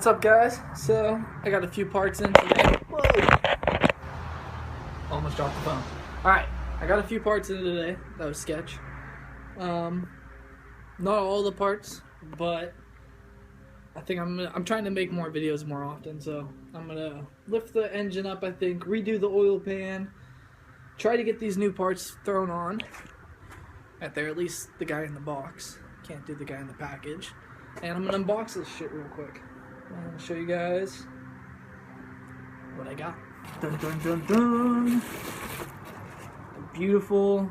What's up, guys? So I got a few parts in today. Whoa! Almost dropped the phone. Alright, I got a few parts in today. That was sketch. Not all the parts, but I think I'm trying to make more videos more often, so I'm gonna lift the engine up, I think, redo the oil pan, try to get these new parts thrown on. At least the guy in the box. Can't do the guy in the package. And I'm gonna unbox this shit real quick. I'm gonna show you guys what I got. Dun dun dun dun! A beautiful,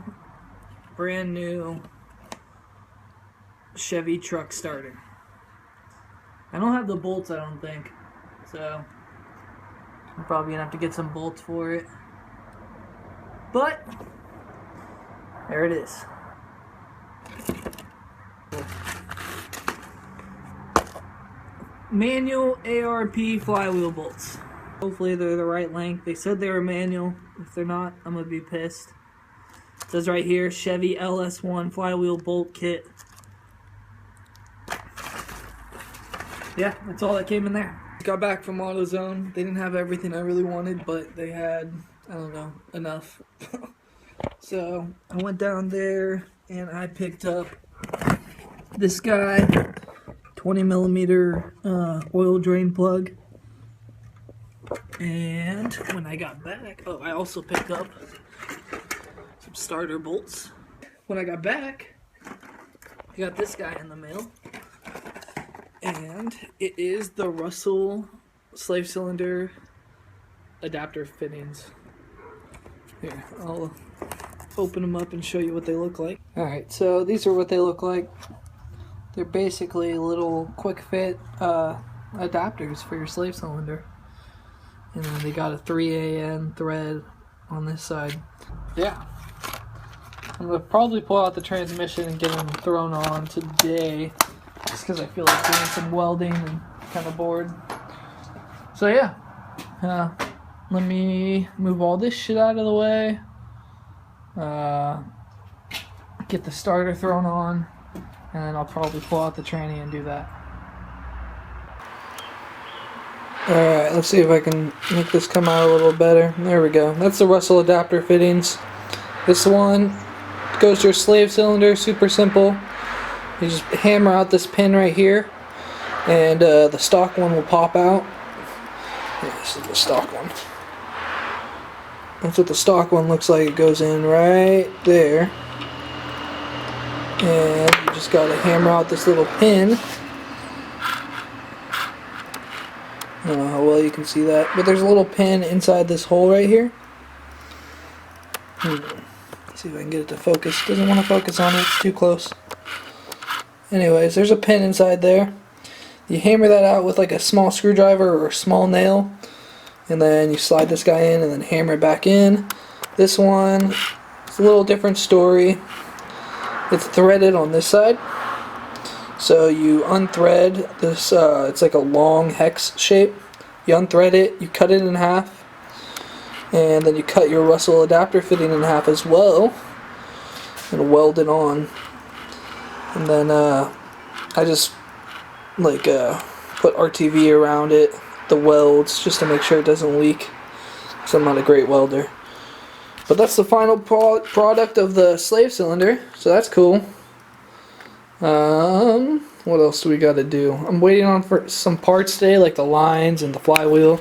brand new Chevy truck starter. I don't have the bolts, I don't think, so I'm probably gonna have to get some bolts for it. But there it is. Manual ARP flywheel bolts. Hopefully they're the right length. They said they were manual. If they're not, I'm gonna be pissed. It says right here, Chevy LS1 Flywheel Bolt Kit. Yeah, that's all that came in there. Got back from AutoZone. They didn't have everything I really wanted, but they had, I don't know, enough. So I went down there and I picked up this guy, 20mm oil drain plug. And when I got back, oh, I also picked up some starter bolts. When I got back, I got this guy in the mail. And it is the Russell slave cylinder adapter fittings. Here, I'll open them up and show you what they look like. Alright, so these are what they look like. They're basically little quick fit adapters for your slave cylinder. And then they got a 3AN thread on this side. Yeah. I'm going to probably pull out the transmission and get them thrown on today. Just because I feel like doing some welding and kind of bored. So yeah. Let me move all this shit out of the way. Get the starter thrown on. And then I'll probably pull out the tranny and do that. Alright, let's see if I can make this come out a little better. There we go. That's the Russell adapter fittings. This one goes to your slave cylinder, super simple. You just hammer out this pin right here, and the stock one will pop out. Yeah, this is the stock one. That's what the stock one looks like. It goes in right there. And you just gotta hammer out this little pin. I don't know how well you can see that, but there's a little pin inside this hole right here. Let's see if I can get it to focus. Doesn't want to focus on it, it's too close. Anyways, there's a pin inside there. You hammer that out with like a small screwdriver or a small nail, and then you slide this guy in and then hammer it back in. This one, it's a little different story. It's threaded on this side. So you unthread this, it's like a long hex shape. You unthread it, you cut it in half, and then you cut your Russell adapter fitting in half as well, and weld it on. And then I just like put RTV around it, the welds, just to make sure it doesn't leak, because I'm not a great welder. But that's the final product of the slave cylinder, so that's cool. What else do we got to do? I'm waiting on for some parts today, like the lines and the flywheel.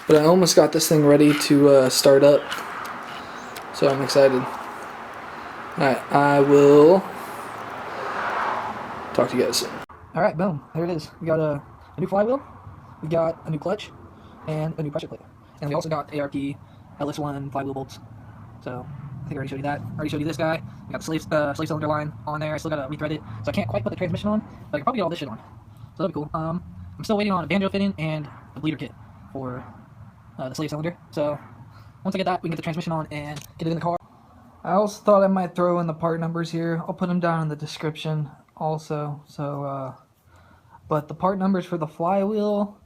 But I almost got this thing ready to start up, so I'm excited. Alright, I will talk to you guys soon. Alright, boom, there it is. We got a new flywheel, we got a new clutch, and a new pressure plate. And we also got ARP LS1 flywheel bolts. So, I think I already showed you that. I already showed you this guy. We got the slave cylinder line on there. I still gotta rethread it, so I can't quite put the transmission on, but I can probably get all this shit on. So that'll be cool. I'm still waiting on a Banjo fitting and a bleeder kit for the slave cylinder. So, once I get that, we can get the transmission on and get it in the car. I also thought I might throw in the part numbers here. I'll put them down in the description also. So, but the part numbers for the flywheel,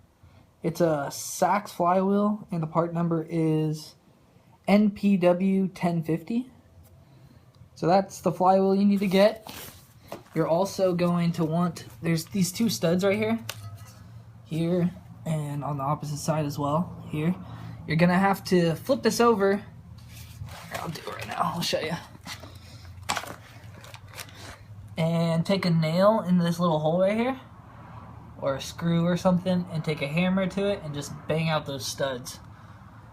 it's a Sach flywheel, and the part number is NPW 1050. So that's the flywheel you need to get. You're also going to want, there's these two studs right here. here and on the opposite side as well here. You're gonna have to flip this over. I'll do it right now, I'll show you. And take a nail into this little hole right here, or a screw or something, and take a hammer to it and just bang out those studs,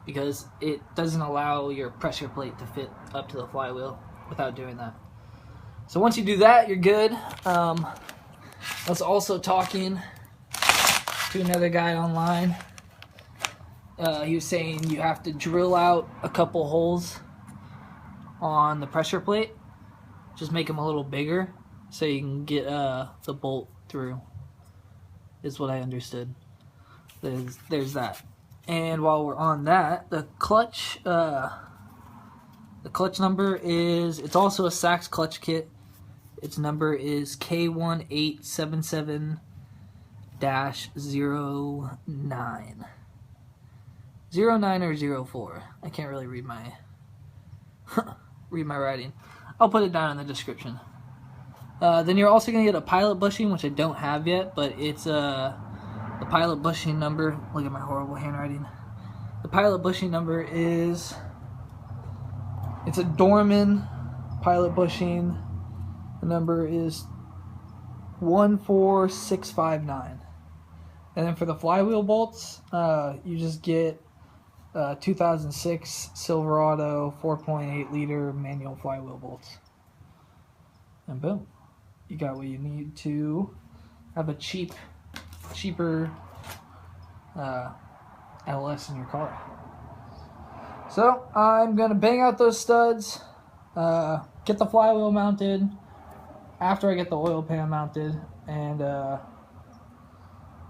because it doesn't allow your pressure plate to fit up to the flywheel without doing that. So once you do that, you're good. I was also talking to another guy online. He was saying you have to drill out a couple holes on the pressure plate, just make them a little bigger so you can get the bolt through, is what I understood. There's that. And while we're on that, the clutch number is, it's also a Sach's clutch kit. Its number is K1877-09. 09 or 04. I can't really read my writing. I'll put it down in the description. Then you're also going to get a pilot bushing, which I don't have yet, but it's the pilot bushing number. Look at my horrible handwriting. The pilot bushing number is, it's a Dorman pilot bushing. The number is 14659. And then for the flywheel bolts, you just get 2006 Silverado 4.8 liter manual flywheel bolts. And boom, you got what you need to have a cheaper LS in your car. So I'm gonna bang out those studs, get the flywheel mounted after I get the oil pan mounted, and I'm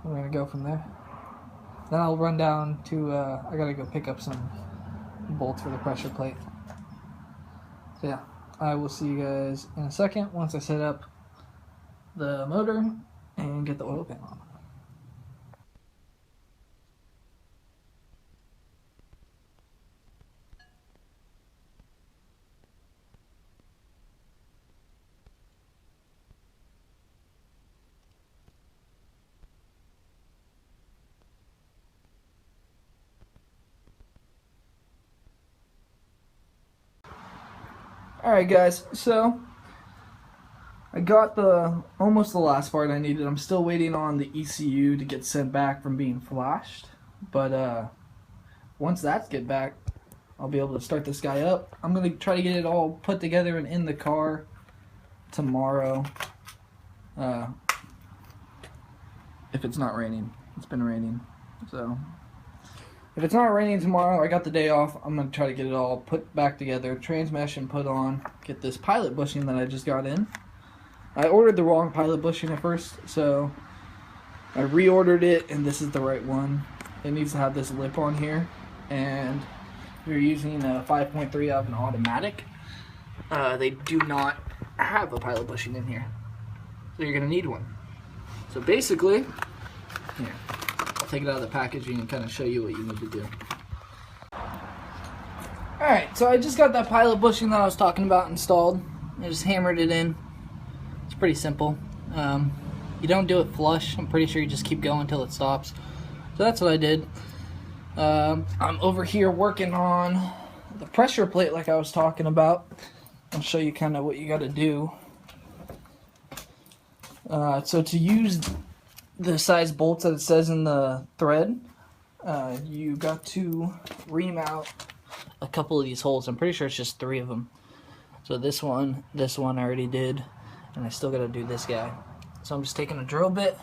gonna go from there. Then I'll run down to, I gotta go pick up some bolts for the pressure plate. So yeah, I will see you guys in a second once I set up the motor and get the oil pan on. Alright guys, so I got almost the last part I needed. I'm still waiting on the ECU to get sent back from being flashed, but once that's get back, I'll be able to start this guy up. I'm going to try to get it all put together and in the car tomorrow, if it's not raining. It's been raining, so if it's not raining tomorrow, I got the day off, I'm going to try to get it all put back together, transmission put on, get this pilot bushing that I just got in. I ordered the wrong pilot bushing at first, so I reordered it, and this is the right one. It needs to have this lip on here, and if you're using a 5.3 of an automatic, they do not have a pilot bushing in here, so you're going to need one. So basically, here, I'll take it out of the packaging and kind of show you what you need to do. Alright, so I just got that pilot bushing that I was talking about installed. I just hammered it in. It's pretty simple. You don't do it flush. I'm pretty sure you just keep going until it stops. So that's what I did. I'm over here working on the pressure plate like I was talking about. I'll show you kind of what you got to do. So to use the size bolts that it says in the thread, you got to ream out a couple of these holes. I'm pretty sure it's just 3 of them. So this one I already did, and I still got to do this guy. So I'm just taking a drill bit,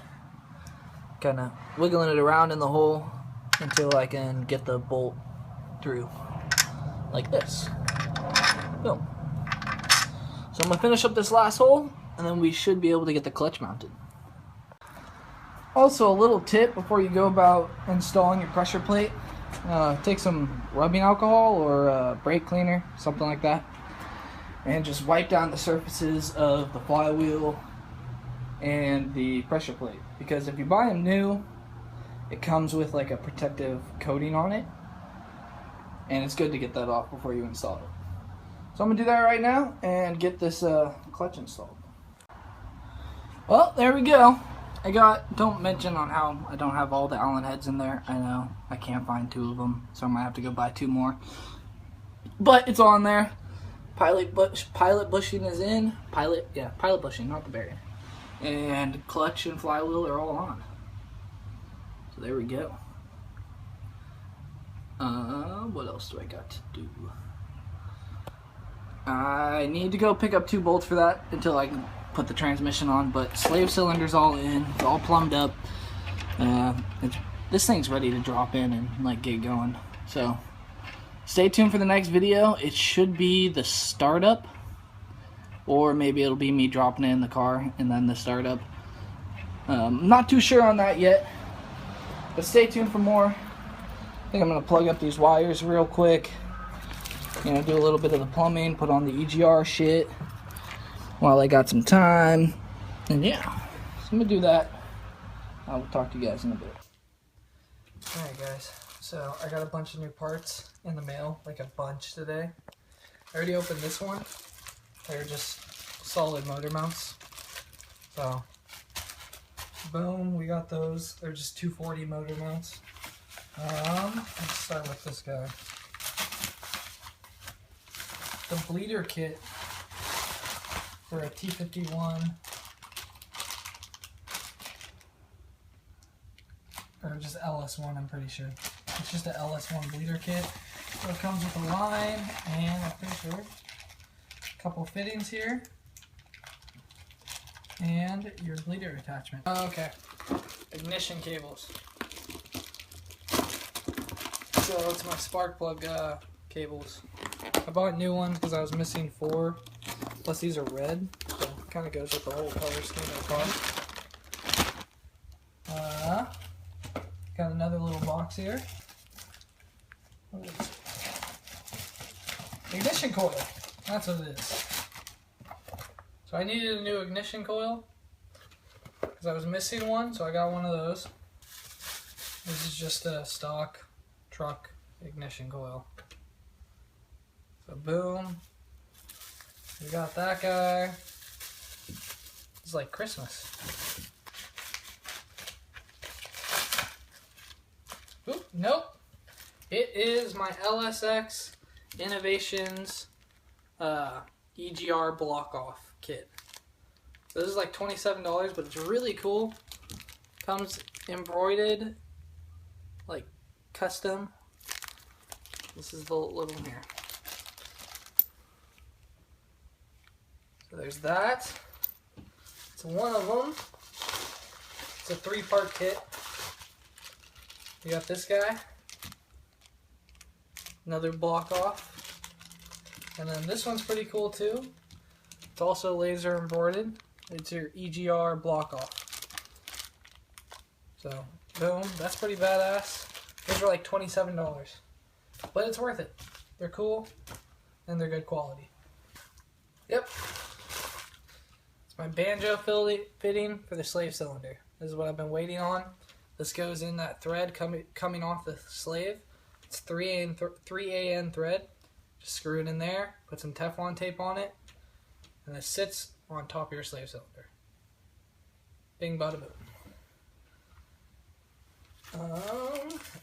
kind of wiggling it around in the hole until I can get the bolt through, like this. Boom. So I'm going to finish up this last hole, and then we should be able to get the clutch mounted. Also, a little tip before you go about installing your pressure plate, take some rubbing alcohol or brake cleaner, something like that, and just wipe down the surfaces of the flywheel and the pressure plate. Because if you buy them new, it comes with like a protective coating on it, and it's good to get that off before you install it. So I'm going to do that right now and get this clutch installed. Well, there we go. don't mention on how I don't have all the Allen heads in there. I know, I can't find 2 of them, so I might have to go buy 2 more. But it's on there. Pilot bushing is in. Pilot bushing, not the bearing. And clutch and flywheel are all on. So there we go. What else do I got to do? I need to go pick up 2 bolts for that until I can put the transmission on, but slave cylinder's all in, it's all plumbed up. This thing's ready to drop in and like get going. So stay tuned for the next video. It should be the startup, or maybe it'll be me dropping it in the car and then the startup. Not too sure on that yet, but stay tuned for more. I think I'm gonna plug up these wires real quick. You know, do a little bit of the plumbing, put on the EGR shit while I got some time. And yeah, so I'm gonna do that. I will talk to you guys in a bit. Alright guys, so I got a bunch of new parts in the mail, like a bunch today. I already opened this one. They're just solid motor mounts. So, boom, we got those. They're just 240 motor mounts. Let's start with this guy. The bleeder kit for a T51, or just LS1, I'm pretty sure. It's just a LS1 bleeder kit. So it comes with a line and I'm pretty sure a couple fittings here and your bleeder attachment. Okay, ignition cables. So it's my spark plug cables. I bought new ones because I was missing 4. Plus these are red, so it kind of goes with the whole color scheme of the car. Got another little box here. What is it? Ignition coil. That's what it is. So I needed a new ignition coil because I was missing one, so I got one of those. This is just a stock truck ignition coil. So boom, we got that guy. It's like Christmas. Oop, nope. It is my LSX Innovations EGR block off kit. So this is like $27, but it's really cool. Comes embroidered, like custom. This is the little here. So there's that. It's one of them. It's a 3-part kit. You got this guy. Another block off. And then this one's pretty cool too. It's also laser embroidered. It's your EGR block off. So, boom. That's pretty badass. Those are like $27. But it's worth it. They're cool. And they're good quality. Yep. It's my Banjo fitting for the slave cylinder. This is what I've been waiting on. This goes in that thread coming off the slave. It's 3AN thread. Just screw it in there. Put some Teflon tape on it. And it sits on top of your slave cylinder. Bing bada boom.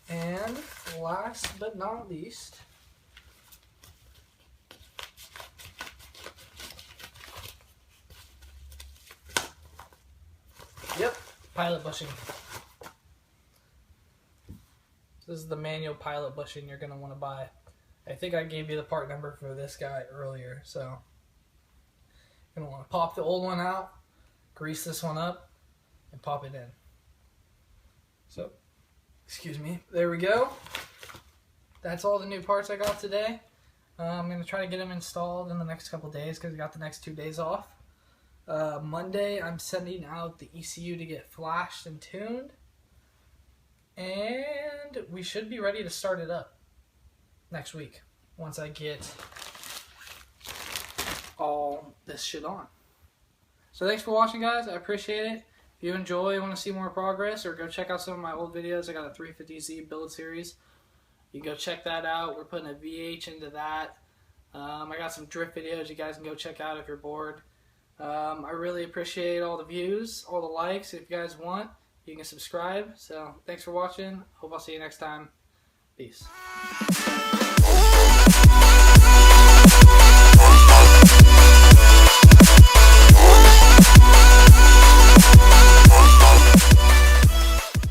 And last but not least, yep, pilot bushing. This is the manual pilot bushing you're going to want to buy. I think I gave you the part number for this guy earlier, so you're going to want to pop the old one out, grease this one up, and pop it in. So, excuse me, there we go. That's all the new parts I got today. I'm going to try to get them installed in the next couple days because I got the next 2 days off. Monday, I'm sending out the ECU to get flashed and tuned. And we should be ready to start it up next week once I get all this shit on. So thanks for watching, guys. I appreciate it. If you enjoy, want to see more progress, or go check out some of my old videos. I got a 350Z build series. You can go check that out. We're putting a VH into that. I got some drift videos you guys can go check out if you're bored. I really appreciate all the views, all the likes. If you guys want, you can subscribe. So thanks for watching. Hope I'll see you next time. Peace.